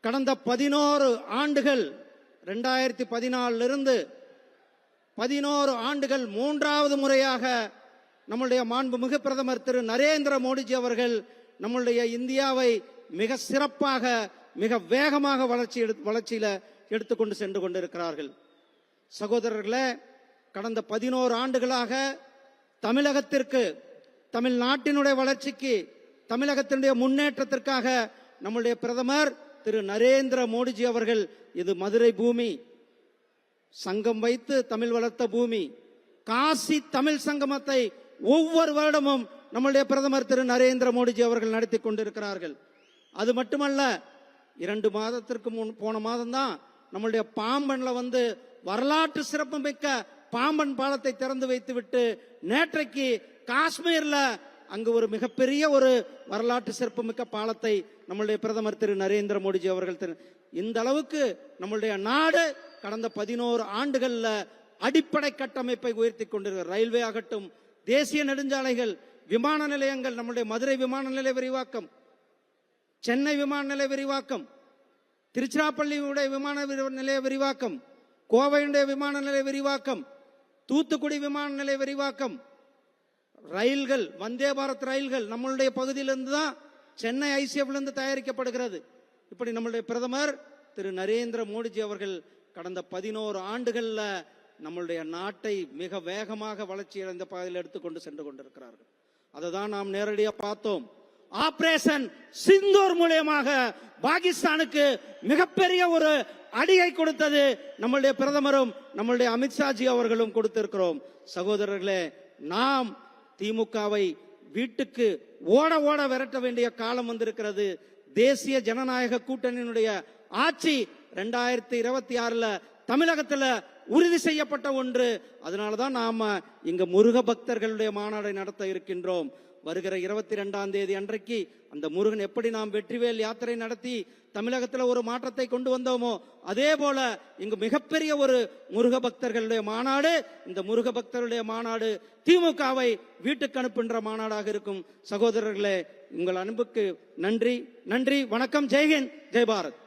கடந்த 11 ஆண்டுகள் 2014 11 ஆண்டுகள் மூன்றாவது முறையாக நம்முடைய மாண்புமிகு பிரதமர் திரு நரேந்திர மோடிஜி அவர்கள் நம்முடைய இந்தியாவை மிக சிறப்பாக மிக வேகமாக வளர்ச்சியில எடுத்துக்கொண்டு சென்று கொண்டிருக்கிறார்கள். சகோதரர்களே, கடந்த 11 ஆண்டுகளாக தமிழகத்திற்கு, தமிழ்நாட்டினுடைய வளர்ச்சிக்கு, தமிழகத்தினுடைய முன்னேற்றத்திற்காக நம்முடைய பிரதமர் திரு நரேந்திர மோடிஜி அவர்கள், இது மதுரை பூமி, சங்கம் வைத்து தமிழ் வளர்த்த பூமி, காசி தமிழ் சங்கமத்தை ஒவ்வொரு வருடமும் நம்முடைய பிரதமர் திரு நரேந்திர மோடிஜி அவர்கள் நடத்தி கொண்டிருக்கிறார்கள். அது மட்டுமல்ல, 2 மாதத்திற்கு போன மாதம் தான் நம்முடைய பாம்பன்ல வரலாற்று சிறப்பு மிக்க பாம்பன் பாலத்தை திறந்து வைத்துவிட்டு நேற்றைக்கு காஷ்மீர்ல அங்கு ஒரு மிகப்பெரிய ஒரு வரலாற்று சிறப்பு மிக்க பாலத்தை நம்முடைய பிரதமர் திரு நரேந்திர மோடிஜி அவர்கள், இந்த அளவுக்கு நம்முடைய நாடு கடந்த 11 ஆண்டுகள்ல அடிப்படை கட்டமைப்பை உயர்த்தி கொண்டிருக்கிறது. ரயில்வே ஆகட்டும், தேசிய நெடுஞ்சாலைகள், விமான நிலையங்கள், நம்முடைய மதுரை விமான நிலைய விரிவாக்கம், சென்னை விமான நிலைய விரிவாக்கம், திருச்சிராப்பள்ளியுடைய விமான நிலைய விரிவாக்கம், கோவையுடைய விமான நிலைய விரிவாக்கம், தூத்துக்குடி விமான நிலைய விரிவாக்கம், ரயில்கள், வந்தே பாரத் ரயில்கள் நம்மளுடைய பகுதியிலிருந்து தான் சென்னை ஐசிஎஃப்ல இருந்து தயாரிக்கப்படுகிறது. இப்படி நம்மளுடைய பிரதமர் திரு நரேந்திர மோடிஜி அவர்கள் கடந்த 11 ஆண்டுகள்ல நம்மளுடைய நாட்டை மிக வேகமாக வளர்ச்சி அடைந்த பாதையில் எடுத்துக்கொண்டு சென்று கொண்டிருக்கிறார்கள். அதை தான் நாம் நேரடியாக பார்த்தோம். ஆபரேஷன் சிந்தூர் மூலமாக பாகிஸ்தானுக்கு மிகப்பெரிய ஒரு அடியை கொடுத்தது நம்மளுடைய பிரதமரும் நம்மளுடைய அமித்ஷாஜி அவர்களும் கொடுத்திருக்கிறோம். சகோதரர்களே, நாம் திமுகவை வீட்டுக்கு ஓட ஓட விரட்ட வேண்டிய காலம் வந்திருக்கிறது. தேசிய ஜனநாயக கூட்டணியினுடைய ஆட்சி 2026 தமிழகத்துல உறுதி செய்யப்பட்ட ஒன்று. அதனாலதான் நாம இங்க முருக பக்தர்களுடைய மாநாடை நடத்த இருக்கின்றோம். வருகிற 22ஆம் தேதி அன்றைக்கு அந்த முருகன் எப்படி நாம் வெற்றிவேல் யாத்திரை நடத்தி தமிழகத்தில் ஒரு மாற்றத்தை கொண்டு வந்தோமோ, அதே போல இங்கு மிகப்பெரிய ஒரு முருக பக்தர்களுடைய மாநாடு. இந்த முருக பக்தர்களுடைய மாநாடு திமுகவை வீட்டுக்கு அனுப்புகின்ற மாநாடாக இருக்கும். சகோதரர்களே, உங்கள் அன்புக்கு நன்றி. நன்றி, வணக்கம். ஜெய்ஹிந்த், ஜெய் பாரத்.